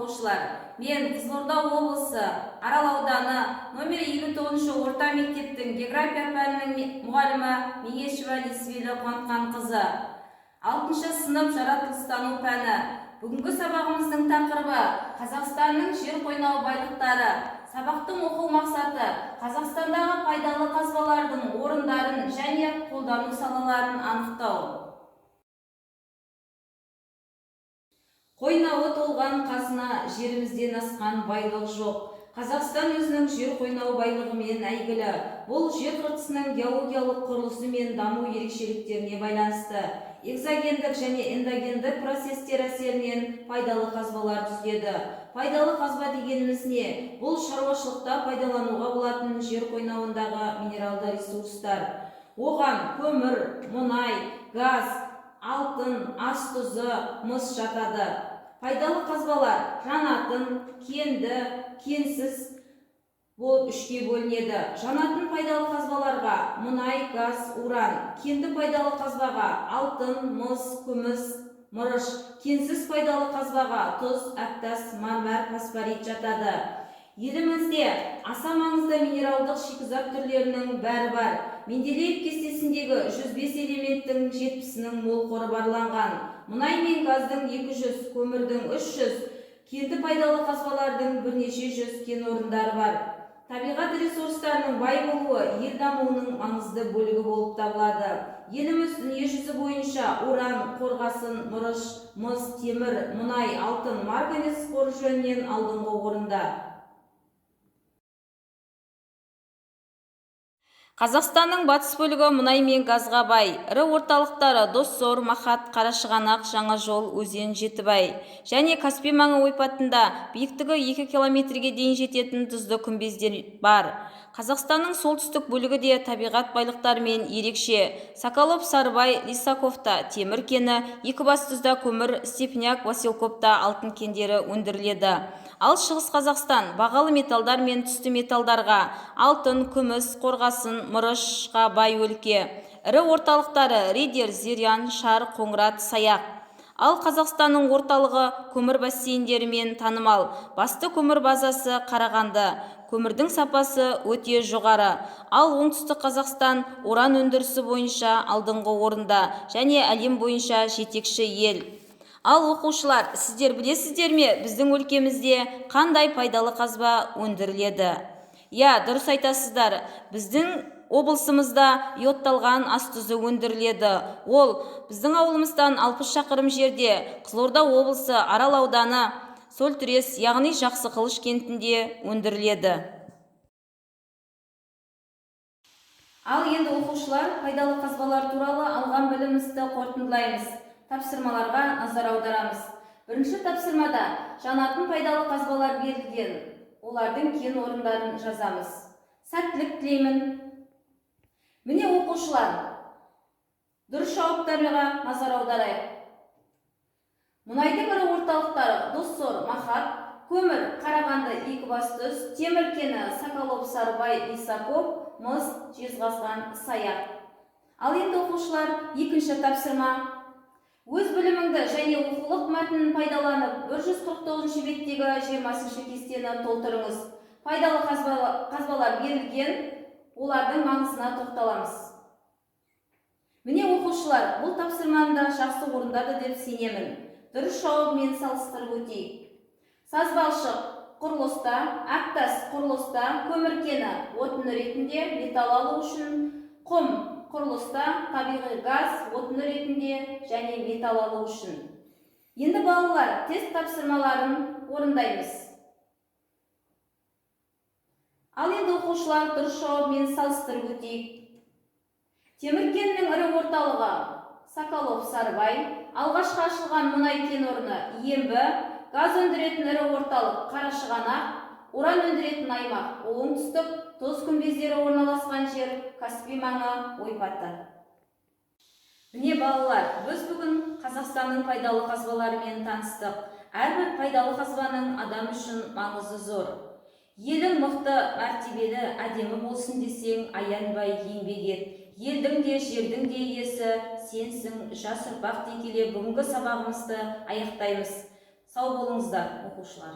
оқушылар. Мен Қызылорда облысы Арал ауданы номер 59 орта мектептің география пәнінің мұғалімі Мегешева Несібелі Қуантқанқызы. 6 сынып жаратылыстану пәні. Бүгінгі сабағымыздың тақырыбы Қазақстанның жер қойнауы байлықтары. Сабақтың оқу мақсаты Қазақстандағы пайдалы қазбалардың орындарын және қолдану салаларын анықтау. Қойнауы толған қазына, жерімізден асқан байлық жоқ. Қазақстан өзінің жер қойнауы байлығымен әйгілі. Бұл жер қыртысының геологиялық құрылысы мен даму ерекшеліктеріне байланысты. Экзогендік және эндогендік процестер әсерінен пайдалы қазбалар түзіледі. Пайдалы қазба дегеніміз не? Бұл шаруашылықта пайдалануға болатын жер қойнауындағы минералды ресурстар. Оған көмір, мұнай, газ, алтын, ас тұзы, мыс жатады. Пайдалы қазбалар жанатын, кенді, кенсіз болып үшке бөлінеді. Жанатын пайдалы қазбаларға мұнай, газ, уран, кенді пайдалы қазбаға алтын, мыс, күміс, мырыш, кенсіз пайдалы қазбаға тұз, әктас, мармәр, фосфорит жатады. Елімізде аса маңызды минералдық шикізат түрлерінің бәрі бар. Менделеев кестесіндегі 105 элементтің 70-інің мол қоры барланған. Мұнай мен газдың 200, көмірдің 300, кенді пайдалы қазбалардың бірнеше жүз кен орындары бар. Табиғат ресурстарының бай болуы ел дамуының маңызды бөлігі болып табылады. Еліміз дүниежүзі бойынша уран, қорғасын, мырыш, мыс, темір, мұнай, алтын, марганец қоры жөнінен алдыңғы орында. Қазақстанның батыс бөлігі мұнай мен газға бай. Ірі орталықтары Доссор, Махат, Қарашығанақ, Жаңажол, Өзен, Жетібай және Каспий маңы ойпатында биіктігі 2 километрге дейін жететін тұзды күмбездер бар. Қазақстанның солтүстік бөлігі де табиғат байлықтарымен ерекше. Соколов, Сарыбай, Лисаковта темір кені, Екібастұзда көмір, Степняк, Василковта алтын кендері өндіріледі. Ал Шығыс Қазақстан бағалы металдар мен түсті металдарға алтын, күміс, қорғасын, мырышқа бай өлке. Ірі орталықтары Риддер, Зырян, Шар, Қоңырат, Саяқ. Ал Қазақстанның орталығы көмір бассейндерімен танымал. Басты көмір базасы Қарағанды. Көмірдің сапасы өте жоғары. Ал оңтүстік Қазақстан уран өндірісі бойынша алдыңғы орында және әлем бойынша жетекші ел. Ал оқушылар, сіздер білесіздер ме, біздің өлкемізде қандай пайдалы қазба өндіріледі? Дұрыс айтасыздар. Біздің облысымызда йодталған ас тұзы өндіріледі. Ол біздің ауылымыздан 60 шақырым жерде Қызылорда облысы Арал ауданы Солтүрес, яғни Жақсықылыш кентінде өндіріледі. Ал енді оқушылар, пайдалы қазбалар туралы алған білімімізді қорытындылаймыз. Тапсырмаларға назар аударамыз. Бірінші тапсырмада жанатын пайдалы қазбалар берілген. Олардың кен орындарын жазамыз. Сәттілік тілеймін. Міне оқушылар, дұрыс жауаптарға назар аударайық. Мұнайдың ірі орталықтары Доссор, Махат, көмір, Қарағанды, Екібастұз, темір кені Соколов, Сарыбай, Лисаков, мыс, Жезқазған, Саяқ. Ал енді оқушылар, екінші тапсырма. Өз біліміңді және оқулық мәтінін пайдаланып, 149 беттегі 20 кестені толтырыңыз. Пайдалы қазбалар берілген, олардың маңызына тоқталамыз. Міне оқушылар, бұл тапсырманы да жақсы орындады деп сенемін. Дұрыс жауабымен салыстырып өтейік. Сазбалшық құрылыста, әктас құрылыста, көмір кені отын ретінде, металл алу үшін, құм құрылыста, табиғи газ отын ретінде және металл алу үшін. Енді балалар, тест тапсырмаларын орындаймыз. Ал енді оқушылар, дұрыс жауабымен салыстырып өтейік. Темір кенінің ірі орталығы Соколов, Сарыбай, алғашқы ашылған мұнай кен орны Ембі, газ өндіретін ірі орталық Қарашығанақ, уран өндіретін аймақ оңтүстік, тұз күмбездері орналасқан жер Каспий маңы ойпаты. Міне балалар, біз бүгін Қазақстанның пайдалы қазбаларымен таныстық. Әрбір пайдалы қазбаның адам үшін маңызы зор. Елің мықты, мәртебелі, әдемі болсын десең, аянбай еңбек ет. Елдің де, жердің де иесі сенсің. Жас ұрпақ дей келе бүгінгі сабағымызды аяқтаймыз. Сау болыңыздар, оқушылар.